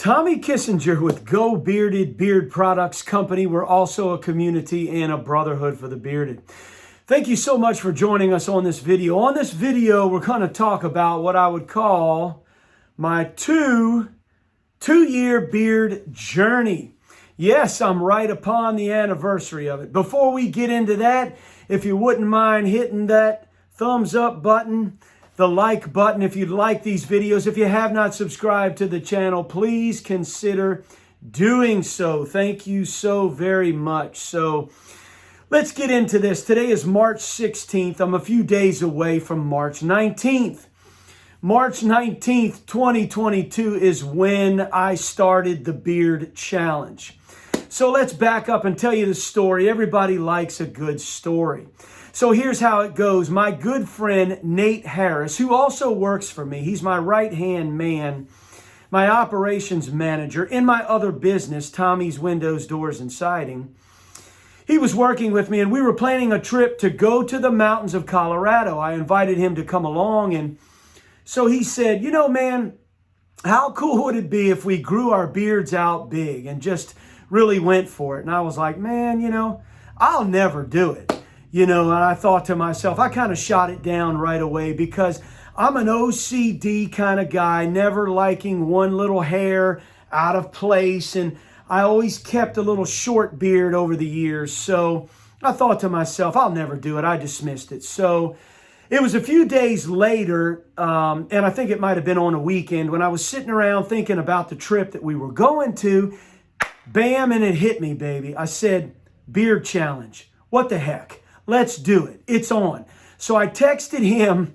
Tommy Kissinger with Go Bearded Beard Products Company. We're also a community and a brotherhood for the bearded. Thank you so much for joining us on this video. On this video, we're going to talk about what I would call my two-year beard journey. Yes, I'm right upon the anniversary of it. Before we get into that, if you wouldn't mind hitting that thumbs up button, the like button if you like these videos. If you have not subscribed to the channel, please consider doing so. Thank you so very much. So let's get into this. Today is March 16th. I'm a few days away from March 19th. March 19th, 2022 is when I started the Beard Challenge. So let's back up and tell you the story. Everybody likes a good story. So here's how it goes. My good friend, Nate Harris, who also works for me, he's my right-hand man, my operations manager in my other business, Tommy's Windows, Doors, and Siding. He was working with me, and we were planning a trip to go to the mountains of Colorado. I invited him to come along, and so he said, you know, man, how cool would it be if we grew our beards out big and just really went for it? And I was like, man, you know, I'll never do it. You know, and I thought to myself, I kind of shot it down right away because I'm an OCD kind of guy, never liking one little hair out of place. And I always kept a little short beard over the years. So I thought to myself, I'll never do it. I dismissed it. So it was a few days later, and I think it might have been on a weekend, when I was sitting around thinking about the trip that we were going to, bam, and it hit me, baby. I said, Beard Challenge. What the heck? Let's do it. It's on. So I texted him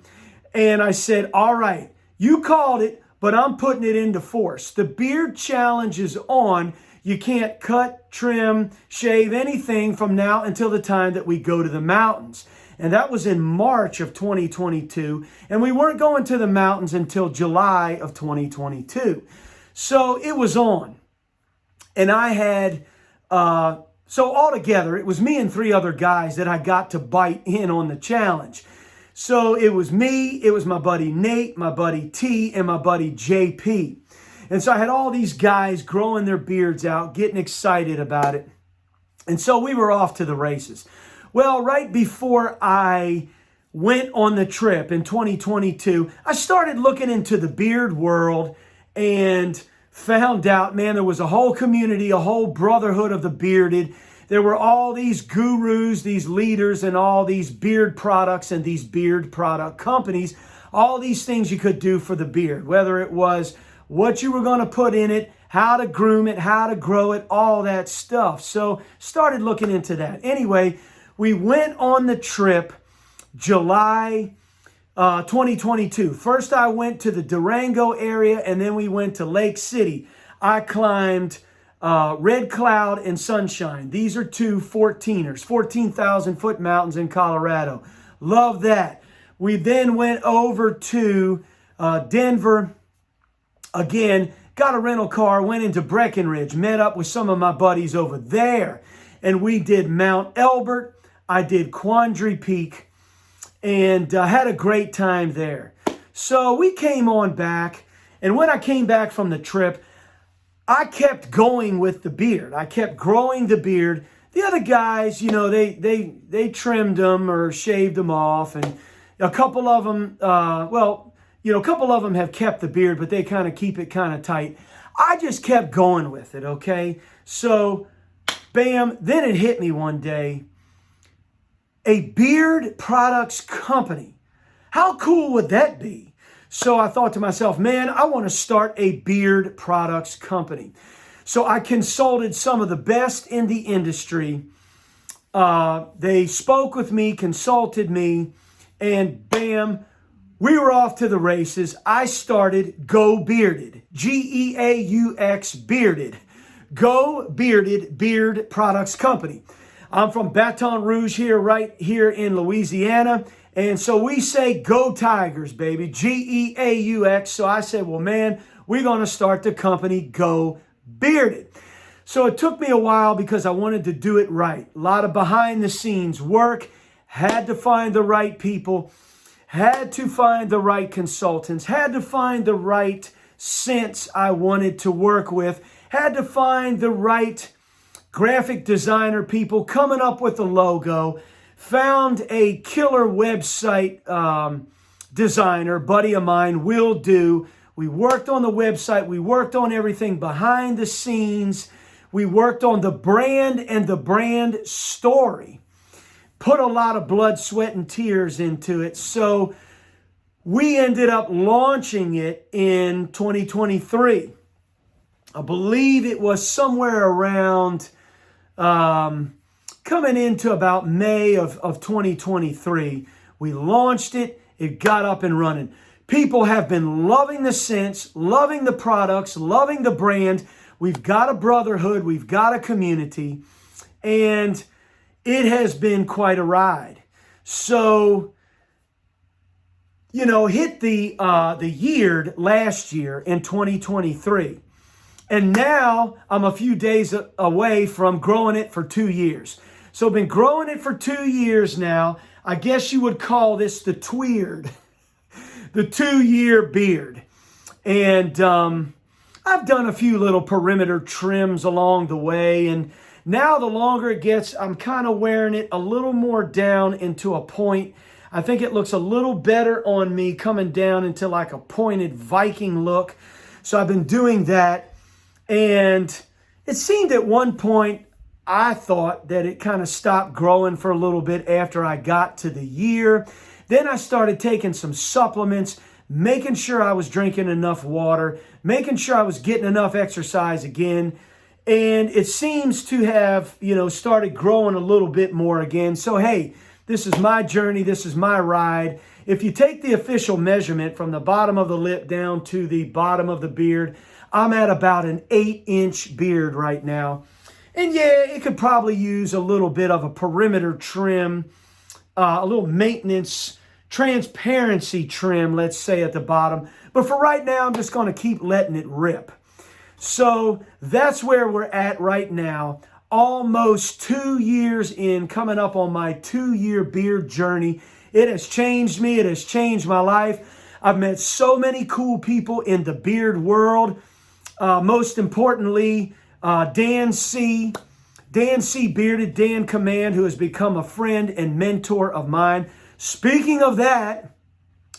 and I said, all right, you called it, but I'm putting it into force. The Beard Challenge is on. You can't cut, trim, shave anything from now until the time that we go to the mountains. And that was in March of 2022. And we weren't going to the mountains until July of 2022. So it was on. And I had... So altogether, it was me and three other guys that I got to bite in on the challenge. So it was me, it was my buddy Nate, my buddy T, and my buddy JP. And so I had all these guys growing their beards out, getting excited about it. And so we were off to the races. Well, right before I went on the trip in 2022, I started looking into the beard world and found out, man, there was a whole community, a whole brotherhood of the bearded. There were all these gurus, these leaders, and all these beard products and these beard product companies, all these things you could do for the beard, whether it was what you were going to put in it, how to groom it, how to grow it, all that stuff. So started looking into that. Anyway, we went on the trip July 2022. First, I went to the Durango area, and then we went to Lake City. I climbed Red Cloud and Sunshine. These are two 14ers, 14,000 foot mountains in Colorado. Love that. We then went over to Denver. Again, got a rental car, went into Breckenridge, met up with some of my buddies over there, and we did Mount Elbert. I did Quandary Peak, and had a great time there. So we came on back, and when I came back from the trip, I kept going with the beard. I kept growing the beard. The other guys, you know, they trimmed them or shaved them off, and a couple of them, a couple of them have kept the beard, but they kind of keep it kind of tight. I just kept going with it, okay? So, bam, then it hit me one day. A beard products company. How cool would that be? So I thought to myself, man, I want to start a beard products company. So I consulted some of the best in the industry. They spoke with me, consulted me, and bam, we were off to the races. I started Go Bearded, G-E-A-U-X Bearded, Go Bearded Beard Products Company. I'm from Baton Rouge here, right here in Louisiana. And so we say Go Tigers, baby, G-E-A-U-X. So I said, well, man, we're going to start the company Go Bearded. So it took me a while because I wanted to do it right. A lot of behind the scenes work, had to find the right people, had to find the right consultants, had to find the right scents I wanted to work with. Had to find the right graphic designer people coming up with the logo. Found a killer website designer, buddy of mine, Will Do. We worked on the website. We worked on everything behind the scenes. We worked on the brand and the brand story. Put a lot of blood, sweat, and tears into it. So we ended up launching it in 2023. I believe it was somewhere around coming into about May of 2023. We launched it. It got up and running. People have been loving the scents, loving the products, loving the brand. We've got a brotherhood. We've got a community. And it has been quite a ride. So, hit the year last year in 2023. And now I'm a few days away from growing it for 2 years. So I've been growing it for 2 years now. I guess you would call this the tweard, the 2-year beard. And I've done a few little perimeter trims along the way. And now the longer it gets, I'm kind of wearing it a little more down into a point. I think it looks a little better on me coming down into like a pointed Viking look. So I've been doing that. And it seemed at one point, I thought that it kind of stopped growing for a little bit after I got to the year. Then I started taking some supplements, making sure I was drinking enough water, making sure I was getting enough exercise again. And it seems to have, started growing a little bit more again. So, hey, this is my journey. This is my ride. If you take the official measurement from the bottom of the lip down to the bottom of the beard, I'm at about an 8-inch beard right now. And yeah, it could probably use a little bit of a perimeter trim, a little maintenance, transparency trim, let's say at the bottom. But for right now, I'm just going to keep letting it rip. So that's where we're at right now. Almost 2 years in, coming up on my 2-year beard journey. It has changed me. It has changed my life. I've met so many cool people in the beard world. Most importantly, Dan C. Bearded Dan Command, who has become a friend and mentor of mine. Speaking of that,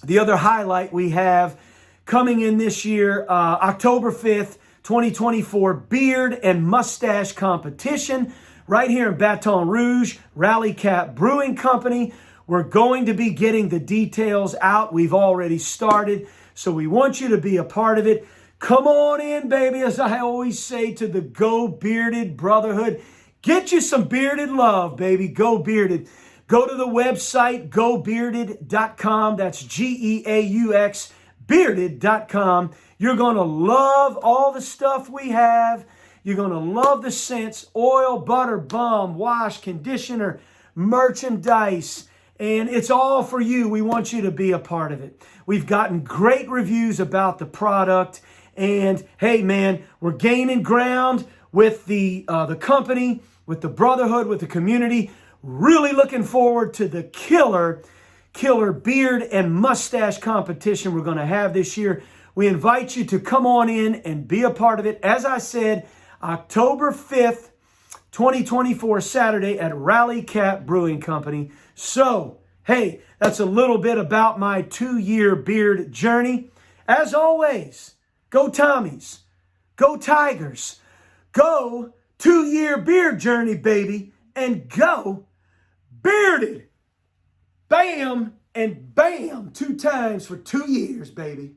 the other highlight we have coming in this year, October 5th, 2024, beard and mustache competition right here in Baton Rouge, Rally Cap Brewing Company. We're going to be getting the details out. We've already started, so we want you to be a part of it. Come on in, baby, as I always say to the Go Bearded Brotherhood. Get you some bearded love, baby. Go Bearded. Go to the website, gobearded.com. That's Geaux, bearded.com. You're going to love all the stuff we have. You're going to love the scents, oil, butter, balm, wash, conditioner, merchandise. And it's all for you. We want you to be a part of it. We've gotten great reviews about the product. And hey, man, we're gaining ground with the company, with the brotherhood, with the community. Really looking forward to the killer beard and mustache competition we're going to have this year. We invite you to come on in and be a part of it. As I said, October 5th, 2024, Saturday at Rally Cap Brewing Company. So, hey, that's a little bit about my 2-year beard journey. As always, go Tommies, go Tigers, go 2-year beard journey, baby, and go bearded. Bam and bam, 2 times for 2 years, baby.